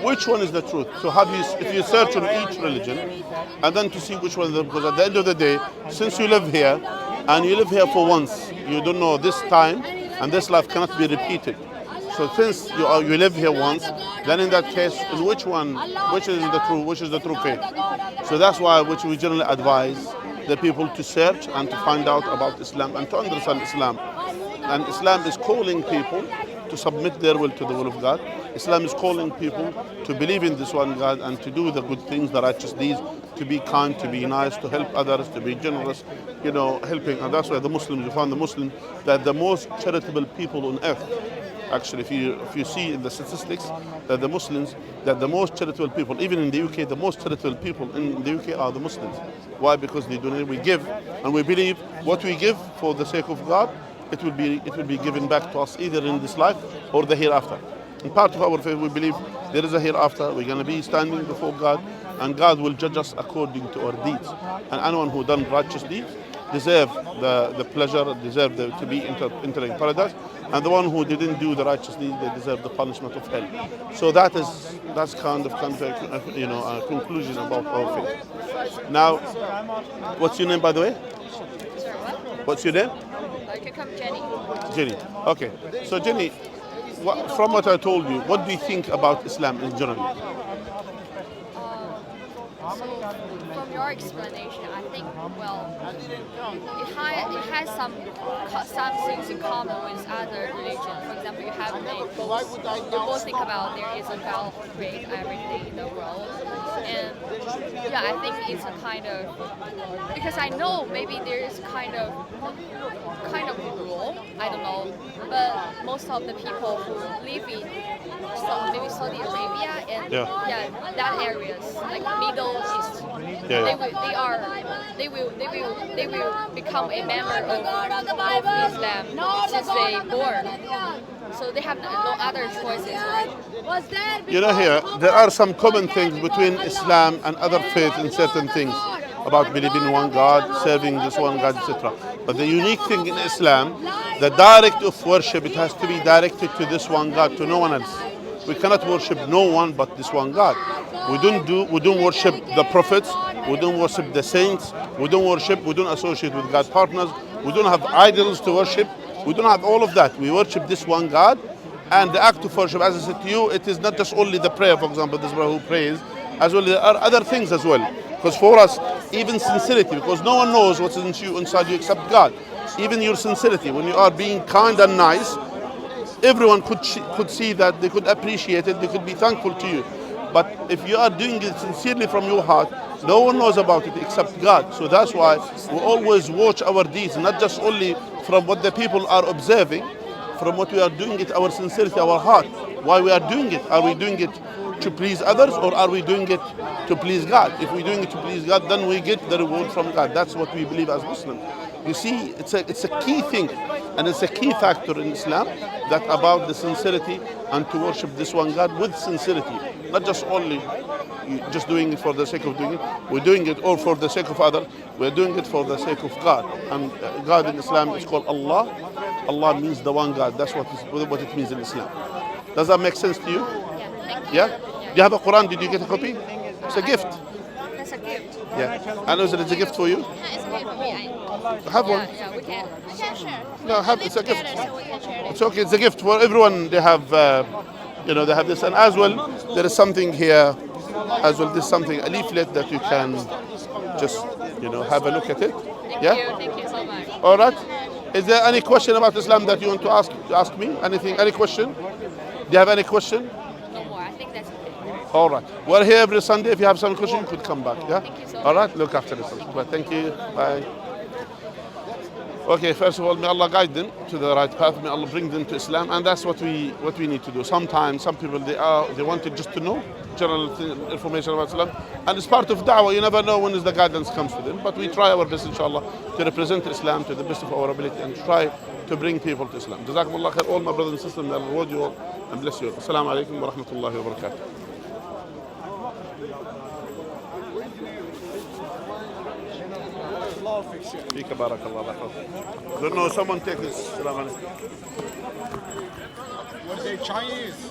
Which one is the truth? So if you search on each religion, and then to see which one is the, because at the end of the day, since you live here, and you live here for once, you don't know this time, and this life cannot be repeated. So since you live here once, then in that case, in which is the true, which is the true faith? So that's why which we generally advise the people to search and to find out about Islam and to understand Islam. And Islam is calling people to submit their will to the will of God. Islam is calling people to believe in this one God and to do the good things, the righteous deeds, to be kind, to be nice, to help others, to be generous, helping. And that's why the Muslims, you find the Muslims, that the most charitable people on earth. Actually, if you see in the statistics that the Muslims, that the most charitable people, even in the UK, the most charitable people in the UK are the Muslims. Why? Because they donate, we give, and we believe what we give for the sake of God, it will be given back to us either in this life or the hereafter. And part of our faith, we believe there is a hereafter. We're going to be standing before God, and God will judge us according to our deeds. And anyone who done righteous deeds deserve the pleasure, deserve to be entering paradise. And the one who didn't do the righteous deed, they deserve the punishment of hell. So that's kind of a conclusion about our faith. Now, what's your name, by the way? What's your name? Jenny. Jenny. Okay. So Jenny, from what I told you, what do you think about Islam in general? So from your explanation, I think it has some things in common with other religions. For example, they both think about there is a God who created everything in the world, and I think it's a kind of, because I know maybe there is kind of rule, I don't know, but most of the people who live in maybe Saudi Arabia and that areas like Middle East, they will become a member of Islam since they born. So they have no other choices, right? Here there are some common things between Islam and other faiths in certain things about believing in one God, serving this one God, etc. But the unique thing in Islam, the direct of worship, it has to be directed to this one God, to no one else. We cannot worship no one but this one God. We don't worship the prophets, we don't worship the saints, we don't associate with God partners, we don't have idols to worship, we don't have all of that. We worship this one God, and the act of worship, as I said to you, it is not just only the prayer, for example, this brother who prays, as well there are other things as well. Because for us, even sincerity, because no one knows what's inside you except God. Even your sincerity, when you are being kind and nice, everyone could see that, they could appreciate it, they could be thankful to you. But if you are doing it sincerely from your heart, no one knows about it except God. So that's why we always watch our deeds, not just only from what the people are observing, from what we are doing it, our sincerity, our heart. Why we are doing it? Are we doing it to please others, or are we doing it to please God? If we're doing it to please God, then we get the reward from God. That's what we believe as Muslims. You see, it's a key thing, and it's a key factor in Islam, that about the sincerity and to worship this one God with sincerity, not just only just doing it for the sake of doing it. We're doing it all for the sake of others. We're doing it for the sake of God. And God in Islam is called Allah. Allah means the one God. That's what it means in Islam. Does that make sense to you? Yeah? Do you have a Quran? Did you get a copy? It's a gift. That's a gift. Yeah. And is it a gift for you? Yeah, it's a gift for me. Have one. Yeah, we can. We can share. No, it's a gift. So we can share it. It's okay. It's a gift for everyone. They have, they have this, and as well, there is something here. As well, there's something, a leaflet that you can just, have a look at it. Thank you so much. All right. Is there any question about Islam that you want to ask me? Anything? Any question? Do you have any question? No more. I think that's okay. All right. We're here every Sunday. If you have some question, you could come back. Yeah. Thank you so All right. Look after yourself. But thank you. Bye. Okay, first of all, may Allah guide them to the right path. May Allah bring them to Islam, and that's what we need to do. Sometimes some people they wanted just to know general information about Islam, and it's part of da'wah. You never know when the guidance comes to them, but we try our best, inshallah, to represent Islam to the best of our ability and try to bring people to Islam. Jazakumullah khair, all my brothers and sisters. May Allah reward you all and bless you all. Assalamu alaikum wa rahmatullahi wa barakatuh. فيك بارك الله يحفظك. Don't know, someone take this. Assalamu alaikum. What are they, Chinese?